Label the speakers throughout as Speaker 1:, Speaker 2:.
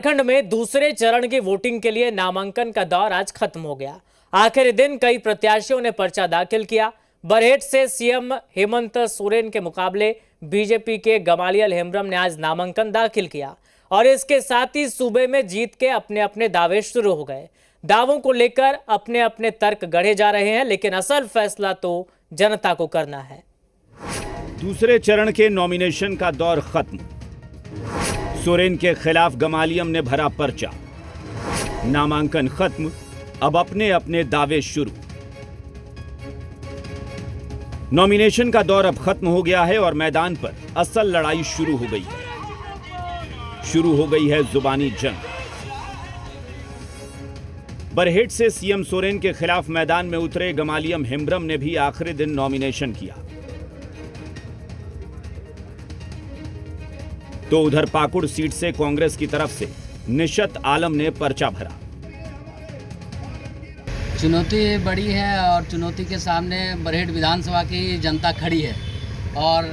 Speaker 1: झारखंड में दूसरे चरण की वोटिंग के लिए नामांकन का दौर आज खत्म हो गया। आखिरी दिन कई प्रत्याशियों ने पर्चा दाखिल किया। बरहेट से सीएम हेमंत सोरेन के मुकाबले बीजेपी के गमालियल हेम्ब्रम ने आज नामांकन दाखिल किया और इसके साथ ही सूबे में जीत के अपने अपने दावे शुरू हो गए। दावों को लेकर अपने अपने तर्क गढ़े जा रहे हैं, लेकिन असल फैसला तो जनता को करना है।
Speaker 2: दूसरे चरण के नॉमिनेशन का दौर खत्म। सोरेन के खिलाफ गमालियम ने भरा पर्चा। नामांकन खत्म, अब अपने अपने दावे शुरू। नॉमिनेशन का दौर अब खत्म हो गया है और मैदान पर असल लड़ाई शुरू हो गई है। शुरू हो गई है जुबानी जंग। बरहेट से सीएम सोरेन के खिलाफ मैदान में उतरे गमालियम हेम्ब्रम ने भी आखिरी दिन नॉमिनेशन किया। तो उधर पाकुड़ सीट से कांग्रेस की तरफ से निशत आलम ने पर्चा भरा।
Speaker 3: चुनौती बड़ी है और चुनौती के सामने बरहेट विधानसभा की जनता खड़ी है और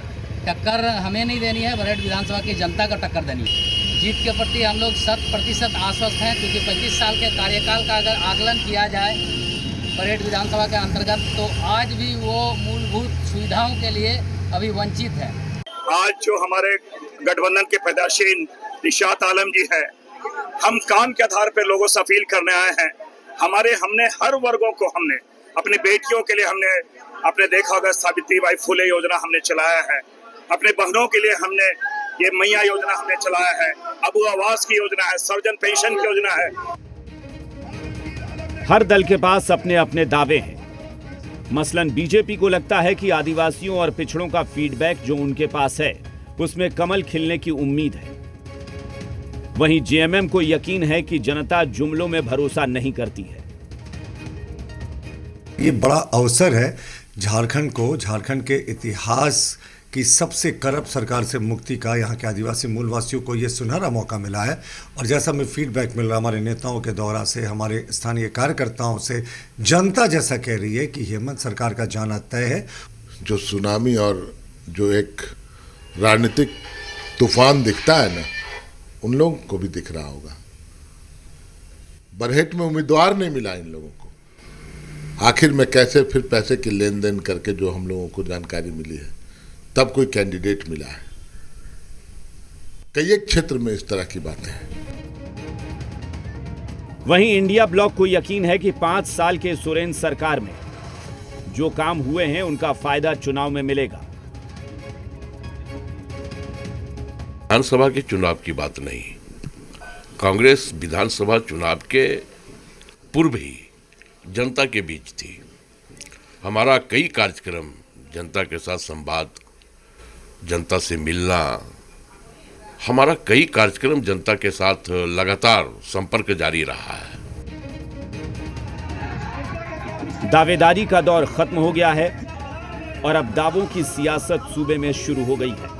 Speaker 3: टक्कर हमें नहीं देनी है, बरहेट विधानसभा की जनता को टक्कर देनी है। जीत के प्रति हम लोग 100% आश्वस्त हैं, क्योंकि 25 साल के कार्यकाल का अगर आकलन किया जाए बरहेट विधानसभा के अंतर्गत, तो आज भी वो मूलभूत सुविधाओं के लिए अभी वंचित है।
Speaker 4: आज जो हमारे गठबंधन के प्रत्याशी निशात आलम जी है, हम काम के आधार पर लोगों से अपील करने आए हैं। हमने हर वर्गों को, हमने अपनी बेटियों के लिए, हमने अपने देखा होगा सावित्रीबाई फुले योजना हमने चलाया है, अपने बहनों के लिए हमने ये मैया योजना हमने चलाया है, अबू आवास की योजना है, सर्वजन पेंशन की योजना है।
Speaker 2: हर दल के पास अपने अपने दावे हैं। मसलन बीजेपी को लगता है कि आदिवासियों और पिछड़ों का फीडबैक जो उनके पास है उसमें कमल खिलने की उम्मीद है। वहीं जेएमएम को यकीन है कि जनता जुमलों में भरोसा नहीं करती है।
Speaker 5: ये बड़ा अवसर है झारखंड को, झारखंड के इतिहास की सबसे करप्ट सरकार से मुक्ति का। यहाँ के आदिवासी मूलवासियों को ये सुनहरा मौका मिला है और जैसा हमें फीडबैक मिल रहा हमारे नेताओं के दौरा से, हमारे स्थानीय कार्यकर्ताओं से, जनता जैसा कह रही है कि हेमंत सरकार का जाना तय है।
Speaker 6: जो सुनामी और जो एक राजनीतिक तूफान दिखता है ना, उन लोगों को भी दिख रहा होगा। बरहेट में उम्मीदवार नहीं मिला इन लोगों को। आखिर में कैसे फिर पैसे की लेन देन करके जो हम लोगों को जानकारी मिली है, तब कोई कैंडिडेट मिला है। कई एक क्षेत्र में इस तरह की बातें हैं।
Speaker 2: वहीं इंडिया ब्लॉक को यकीन है कि 5 साल के सोरेन सरकार में जो काम हुए हैं उनका फायदा चुनाव में मिलेगा।
Speaker 7: विधानसभा के चुनाव की बात नहीं, कांग्रेस विधानसभा चुनाव के पूर्व ही जनता के बीच थी। हमारा कई कार्यक्रम, जनता के साथ संवाद, जनता से मिलना, हमारा कई कार्यक्रम जनता के साथ लगातार संपर्क जारी रहा है।
Speaker 2: दावेदारी का दौर खत्म हो गया है और अब दावों की सियासत सूबे में शुरू हो गई है।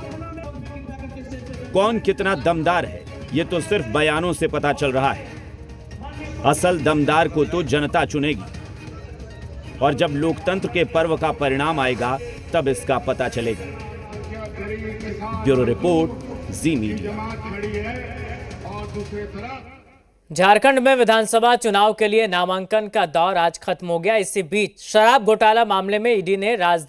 Speaker 2: कौन कितना दमदार है ये तो सिर्फ बयानों से पता चल रहा है। असल दमदार को तो जनता चुनेगी और जब लोकतंत्र के पर्व का परिणाम आएगा तब इसका पता चलेगा। ब्यूरो रिपोर्ट, जी मीडिया।
Speaker 1: झारखंड में विधानसभा चुनाव के लिए नामांकन का दौर आज खत्म हो गया। इसी बीच शराब घोटाला मामले में ईडी ने राजधानी